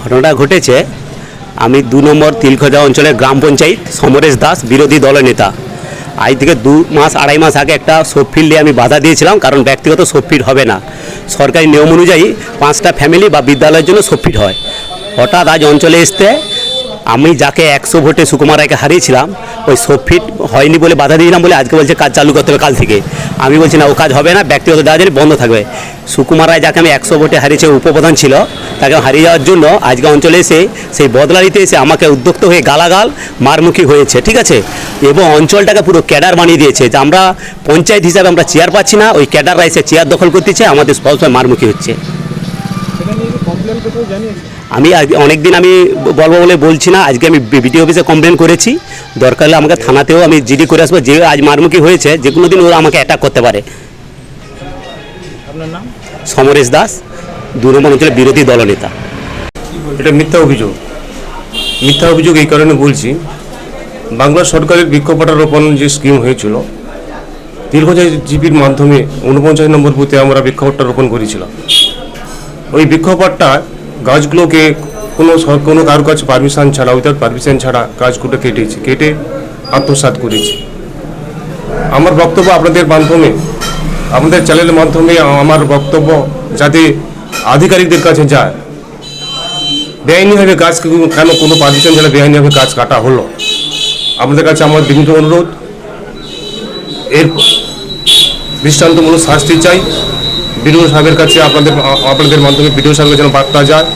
ঘটনাটা ঘটেছে, আমি 2 নম্বর তিলখোজা অঞ্চলের গ্রাম পঞ্চায়েত সমরেশ দাস, বিরোধী দলনেতা। আজ থেকে 2-2.5 মাস আগে একটা সোপ ফিল্ডে আমি বাধা দিয়েছিলাম, কারণ ব্যক্তিগত সোপ ফিল্ড হবে না, সরকারি নিয়ম অনুযায়ী 5টা ফ্যামিলি বা বিদ্যালয়ের জন্য সোপ ফিল্ড হয়। হঠাৎ আজ অঞ্চলে আসতে আমি যাকে 100 ভোটে সুকুমার রায়কে হারিয়েছিলাম, ওই সোপ ফিট হয়নি বলে বাধা দিয়েছিলাম বলে আজকে বলছে কাজ চালু করতে হবে কাল থেকে। আমি বলছি না, ও কাজ হবে না, ব্যক্তিগত দাঁড়িয়ে বন্ধ থাকবে। সুকুমার রায় যাকে আমি 100 ভোটে হারিয়েছি, উপপ্রধান ছিল, তাকে হারিয়ে যাওয়ার জন্য আজকে অঞ্চলে এসে সেই বদলা দিতে এসে আমাকে উদ্যক্ত হয়ে গালাগাল মারমুখী হয়েছে, ঠিক আছে। এবং অঞ্চলটাকে পুরো ক্যাডার বানিয়ে দিয়েছে, যে আমরা পঞ্চায়েত হিসাবে আমরা চেয়ার পাচ্ছি না, ওই ক্যাডাররা এসে চেয়ার দখল করতেছে, আমাদের সবসময় মারমুখী হচ্ছে। আমি অনেক দিন আমি বলবো বলে বলছি না, আজকে আমি বিডিও অফিসে কমপ্লেন করেছি, দরকার হলে আমাকে থানাতেও আমি জিডি করে আসবো। যে আজ মারমুখী হয়েছে, যে কোনো দিন ওরা আমাকে অ্যাটাক করতে পারে। আপনার নাম? সমরেশ দাস, 2 নম্বর অঞ্চলের বিরোধী দলনেতা। এটা মিথ্যা অভিযোগ এই কারণে বলছি, বাংলা সরকারের বৃক্ষরোপণ যে স্কিম হয়েছিল, তিলখোজা জিপির মাধ্যমে 49 নম্বর বুথে আমরা বৃক্ষরোপণ করেছিলাম। ওই বৃক্ষপাটটা গাছগুলোকে কোনো কারোর কাছে পারমিশন ছাড়া, উইদাউট পারমিশন ছাড়া গাছগুলো কেটে আত্মসাৎ করেছি। আমার বক্তব্য আপনাদের মাধ্যমে, আপনাদের চ্যানেলের মাধ্যমে আমার বক্তব্য যাতে আধিকারিকদের কাছে যায়, বেআইনিভাবে গাছ কেন কোনো পারমিশন ছাড়া বেআইনিভাবে গাছ কাটা হলো, আপনাদের কাছে আমার বিনীত অনুরোধ, এর দৃষ্টান্তমূলক শাস্তি চাই। বিডিও সাহেবের কাছে আপনাদের মাধ্যমে বিডিও সাহেবের যেন বার্তা যায়,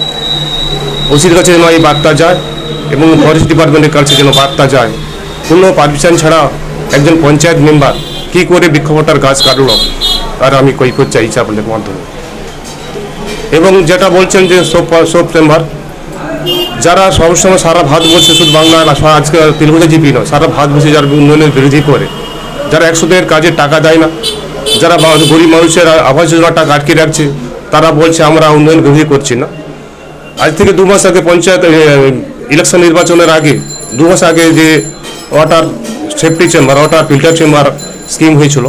ওসির কাছে যেন এই বার্তা যায়, এবং ফরেস্ট ডিপার্টমেন্টের কাছে যেন বার্তা যায়, কোনো পারমিশন ছাড়া একজন পঞ্চায়েত মেম্বার কী করে বৃক্ষপাটার গাছ কাটলো, আর আমি কৈফিয়ত চাইছি আপনাদের মাধ্যমে। এবং যেটা বলছেন যে সোপ চেম্বার, যারা সবসময় সারা ভারতবর্ষে, শুধু বাংলা আজকে তিলখোজা জিপি নয়, সারা ভারতবর্ষে যারা উন্নয়নের বিরোধী করে, যারা 100 কাজে টাকা দেয় না, যারা গরিব মানুষের আবাস যোজনার টাকা আটকে রাখছে, তারা বলছে আমরা উন্নয়ন বিরোধী করছি না। আজ থেকে 2 মাস আগে পঞ্চায়েত ইলেকশন নির্বাচনের আগে 2 মাস আগে যে water safety chamber, water filter chamber scheme হয়েছিল,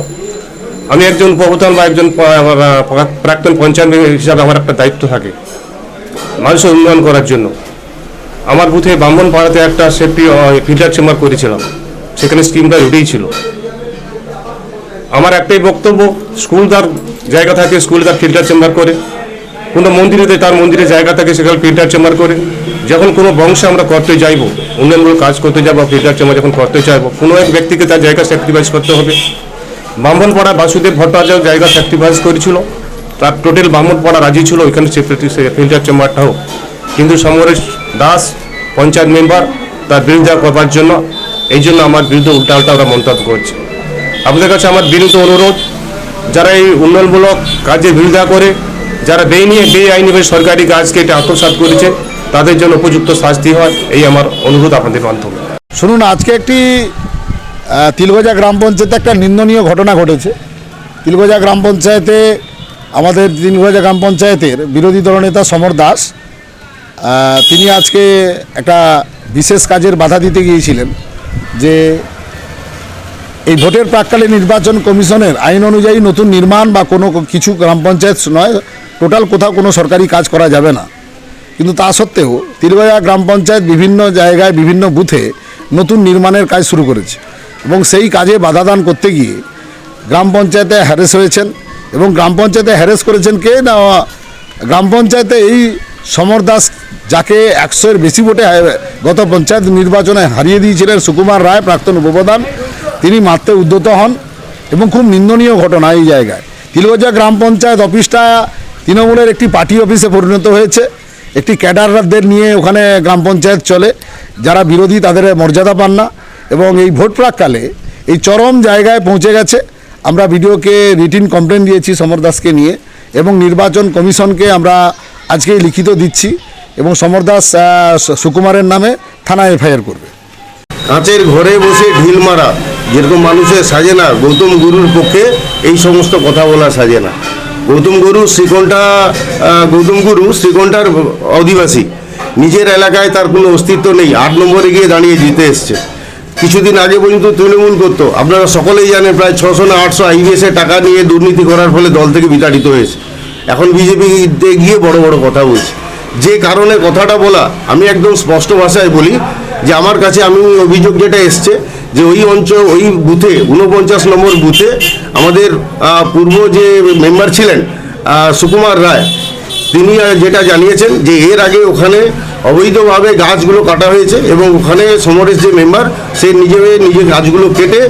আমি একজন উপপ্রধান বা একজন প্রাক্তন পঞ্চায়েত হিসাবে আমার একটা দায়িত্ব থাকে মানুষের উন্নয়ন করার জন্য। আমার বুথে ব্রাহ্মণপাড়াতে একটা সেফটি ফিল্টার চেম্বার করেছিলাম, সেখানে স্কিমটা উঠেই ছিল। আমার একটাই বক্তব্য, স্কুল তার জায়গা থাকে, স্কুলে তার ফিল্টার চেম্বার করে, কোনো মন্দিরেতে তার মন্দিরের জায়গা থাকে, সেখানে ফিল্টার চেম্বার করে। যখন কোনো বংশে আমরা করতে যাইব, উন্নয়নমূলক কাজ করতে যাবো, ফিল্টার চেম্বার যখন করতে চাইবো, কোনো এক ব্যক্তিকে তার জায়গা স্যাক্রিফাইস করতে হবে। ব্রাহ্মণপাড়া বাসুদেব ভট্টাচার্য জায়গা স্যাক্রিফাইস করেছিল, তার টোটাল ব্রাহ্মণপাড়া রাজি ছিল ওইখানে ফিল্টার চেম্বারটা হোক, কিন্তু সমরেশ দাস পঞ্চায়েত মেম্বার তার বিরোধিতা করবার জন্য, এই জন্য আমার বিরুদ্ধে উল্টা ওরা মন্তব্য করছে। আপনাদের কাছে আমার বিনীত অনুরোধ, যারা এই উন্নয়নমূলক কাজের বিরোধিতা করে, যারা বেআইনিভাবে সরকারি গাছ কেটে আত্মসাৎ করেছে, তাদের জন্য উপযুক্ত শাস্তি হয়, এই আমার অনুরোধ আপনাদের মাধ্যমে। শুনুন, আজকে একটি তিলখোজা গ্রাম পঞ্চায়েতে একটা নিন্দনীয় ঘটনা ঘটেছে। তিলখোজা গ্রাম পঞ্চায়েতে, আমাদের তিলখোজা গ্রাম পঞ্চায়েতের বিরোধী দলনেতা সমর দাস, তিনি আজকে একটা বিশেষ কাজের বাধা দিতে গিয়েছিলেন, যে এই ভোটের প্রাক্কালে নির্বাচন কমিশনের আইন অনুযায়ী নতুন নির্মাণ বা কোনো কিছু গ্রাম পঞ্চায়েত নয়, টোটাল কোথাও কোনো সরকারি কাজ করা যাবে না। কিন্তু তা সত্ত্বেও তিলখোজা গ্রাম পঞ্চায়েত বিভিন্ন জায়গায় বিভিন্ন বুথে নতুন নির্মাণের কাজ শুরু করেছে, এবং সেই কাজে বাধাদান করতে গিয়ে গ্রাম পঞ্চায়েতে হ্যারেস হয়েছেন। এবং গ্রাম পঞ্চায়েতে হ্যারেস করেছেন কে না, গ্রাম পঞ্চায়েতে এই সমর দাস, যাকে 100-এর বেশি ভোটে গত পঞ্চায়েত নির্বাচনে হারিয়ে দিয়েছিলেন সুকুমার রায়, প্রাক্তন উপপ্রধান, তিনি মারতে উদ্যত হন। এবং খুব নিন্দনীয় ঘটনা এই জায়গায়। তিলখোজা গ্রাম পঞ্চায়েত অফিসটা তৃণমূলের একটি পার্টি অফিসে পরিণত হয়েছে, একটি ক্যাডারদের নিয়ে ওখানে গ্রাম পঞ্চায়েত চলে, যারা বিরোধী তাদের মর্যাদা পান না। এবং এই ভোট প্রাক্কালে এই চরম জায়গায় পৌঁছে গেছে। আমরা বিডিওকে রিটিন কমপ্লেন দিয়েছি সমর দাসকে নিয়ে, এবং নির্বাচন কমিশনকে আমরা আজকেই লিখিত দিচ্ছি, এবং সমর দাস সুকুমারের নামে থানায় এফআইআর করবে। কাঁচের ঘরে বসে ঢিল মারা যেরকম মানুষের সাজে না, গৌতম গুরুর পক্ষে এই সমস্ত কথা বলা সাজে না। গৌতম গুরু শ্রীকণ্ঠার অধিবাসী, নিজের এলাকায় তার কোনো অস্তিত্ব নেই, 8 নম্বরে গিয়ে দাঁড়িয়ে জিতে এসছে। কিছুদিন আগে পর্যন্ত তৃণমূল করতো, আপনারা সকলেই জানেন, প্রায় 600 না 800 আইবিএসের টাকা নিয়ে দুর্নীতি করার ফলে দল থেকে বিতাড়িত হয়েছে। এখন বিজেপিতে গিয়ে বড় বড় কথা বলছে। যে কারণে কথাটা বলা, আমি একদম স্পষ্ট ভাষায় বলি যে আমার কাছে আমি অভিযোগ যেটা এসছে যে ওই ওই বুথে 49 নম্বর বুথে আমাদের পূর্ব যে মেম্বার ছিলেন সুকুমার রায়, তিনি যেটা জানিয়েছেন যে এর আগে ওখানে অবৈধভাবে গাছগুলো কাটা হয়েছে এবং ওখানে সমরেশ যে মেম্বার সে নিজে গাছগুলো কেটে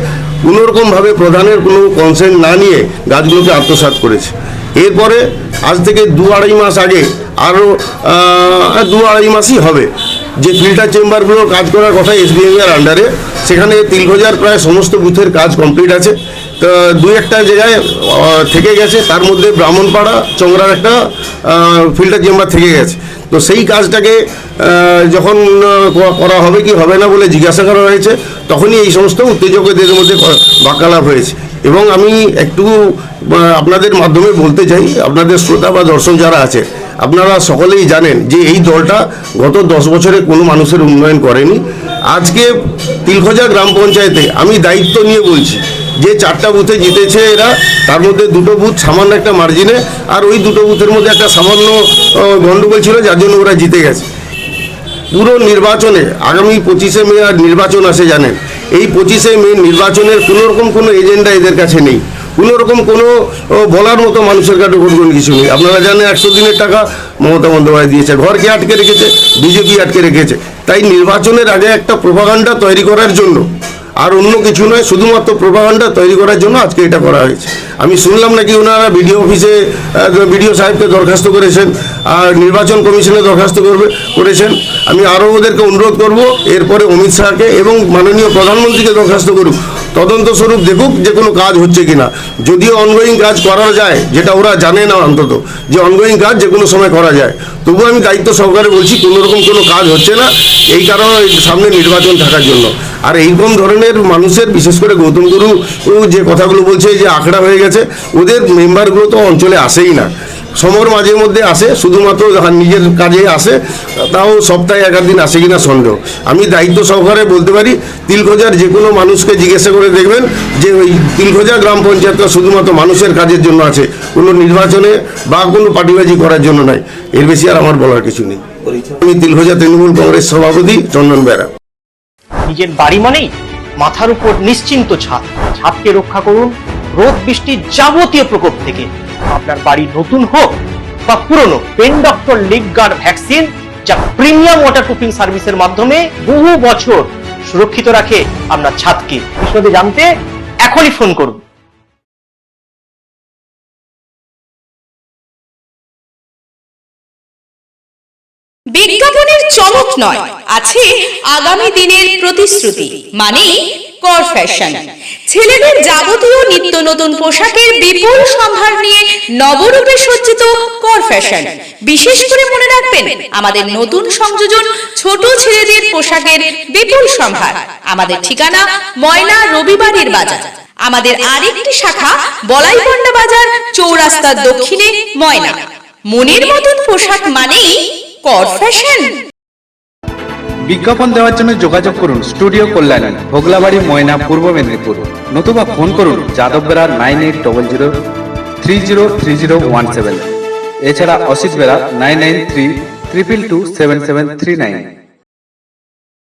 কোনোরকমভাবে প্রধানের কোনো কনসেন্ট না নিয়ে গাছগুলোকে আত্মসাৎ করেছে। এরপরে আজ থেকে 2-2.5 মাস আগে আরও 2-2.5 মাসই হবে যে ফিল্টার চেম্বারগুলোর কাজ করার কথা এসবিএমের আন্ডারে, সেখানে তিলখোজার প্রায় সমস্ত বুথের কাজ কমপ্লিট আছে। তো 2-1টা জায়গায় থেকে গেছে, তার মধ্যে ব্রাহ্মণপাড়া চংরার একটা ফিল্টার চেম্বার থেকে গেছে। তো সেই কাজটাকে যখন করা হবে কি হবে না বলে জিজ্ঞাসা করা হয়েছে, তখনই এই সমস্ত উত্তেজকদের মধ্যে বাক্যালাপ হয়েছে। এবং আমি একটু আপনাদের মাধ্যমে বলতে চাই, আপনাদের শ্রোতা বা দর্শক যারা আছে, আপনারা সকলেই জানেন যে এই দলটা গত 10 বছরে কোনো মানুষের উন্নয়ন করেনি। আজকে তিলখোজা গ্রাম পঞ্চায়েতে আমি দায়িত্ব নিয়ে বলছি যে 4টা বুথে জিতেছে এরা, তার মধ্যে 2টো বুথ সামান্য একটা মার্জিনে, আর ওই 2টো বুথের মধ্যে একটা সামান্য গণ্ডগোল ছিল যার জন্য ওরা জিতে গেছে। পুরো নির্বাচনে আগামী 25শে মে আর নির্বাচন আসে জানেন, এই 25শে মে নির্বাচনের কোনোরকম কোনো এজেন্ডা এদের কাছে নেই, কোনোরকম কোনো বলার মতো মানুষের কাছে কোনো কিছু নেই। আপনারা জানেন 100 দিনের টাকা মমতা বন্দ্যোপাধ্যায় দিয়েছে, ঘরকে আটকে রেখেছে, বিজেপি আটকে রেখেছে। তাই নির্বাচনের আগে একটা প্রোপাগান্ডা তৈরি করার জন্য, আর অন্য কিছু নয়, শুধুমাত্র প্রোপাগান্ডা তৈরি করার জন্য আজকে এটা করা হয়েছে। আমি শুনলাম নাকি ওনারা বিডিও সাহেবকে দরখাস্ত করেছেন, আর নির্বাচন কমিশনে দরখাস্ত করেছেন। আমি আরও ওদেরকে অনুরোধ করব এরপরে অমিত শাহকে এবং মাননীয় প্রধানমন্ত্রীকে দরখাস্ত করুক, তদন্ত স্বরূপ দেখুক যে কোনো কাজ হচ্ছে কিনা। যদিও অনগোয়িং কাজ করা যায়, যেটা ওরা জানে না অন্তত, যে অনগোয়িং কাজ যে কোনো সময় করা যায়, তবু আমি দায়িত্ব সহকারে বলছি কোনোরকম কোনো কাজ হচ্ছে না, এই কারণে সামনে নির্বাচন থাকার জন্য। আর এইরকম ধরনের মানুষের, বিশেষ করে গৌতম গুরু যে কথাগুলো বলছে যে আখড়া হয়ে গেছে, ওদের মেম্বারগুলো তো অঞ্চলে আসেই না। সমর মাঝে মধ্যে আসে, শুধুমাত্র নিজের কাজে আসে, তাও সপ্তাহে 1 দিন আসে কিনা সন্দেহ। আমি দায়িত্ব সহকারে বলতে পারি, তিলখোজার যে কোনো মানুষকে জিজ্ঞাসা করে দেখবেন যে ওই তিলখোজা গ্রাম পঞ্চায়েতটা শুধুমাত্র মানুষের কাজের জন্য আছে, কোনো নির্বাচনে বা কোনো পার্টিবাজি করার জন্য নয়। এর বেশি আর আমার বলার কিছু নেই। আমি তিলখোজা তৃণমূল কংগ্রেস সভাপতি চন্দন বেরা। নিজের বাড়ি মানেই মাথার উপর নিশ্চিন্ত ছাদ। ছাদকে রক্ষা করুন রোদ বৃষ্টির যাবতীয় প্রকোপ থেকে। আপনার বাড়ি নতুন হোক বা পুরনো, pen doctor leak guard vaccine, যা প্রিমিয়াম ওয়াটারপ্রুফিং সার্ভিসের মাধ্যমে বহু বছর সুরক্ষিত রাখে আপনার ছাদকে। বিশদে জানতে এখনই ফোন করুন। বিজ্ঞাপনের চমক নয়, আছে আগামী দিনের প্রতিশ্রুতি, মানে কর ফ্যাশন। ছেলেদের যাবতীয় নিত্য নতুন পোশাকের বিপুল সম্ভার নিয়ে নবরূপে সজ্জিত কর ফ্যাশন। বিশেষ করে মনে রাখবেন, আমাদের নতুন সংযোজন ছোট ছেলেদের পোশাকের বিপুল সম্ভার। আমাদের ঠিকানা ময়না রবিবারের বাজার। আমাদের আরেকটি শাখা বলাইপন্ডা বাজার, চৌরাস্তার দক্ষিণে ময়না। মনের মতন পোশাক মানেই কর ফ্যাশন। বিজ্ঞাপন দেওয়ার জন্য যোগাযোগ করুন স্টুডিও কল্যাণী, ভোগলাবাড়ি, ময়না, পূর্ব মেদিনীপুর। নতুবা ফোন করুন যাদববেড়া 9800303017। এছাড়া অসিত বেড়া 9932227739।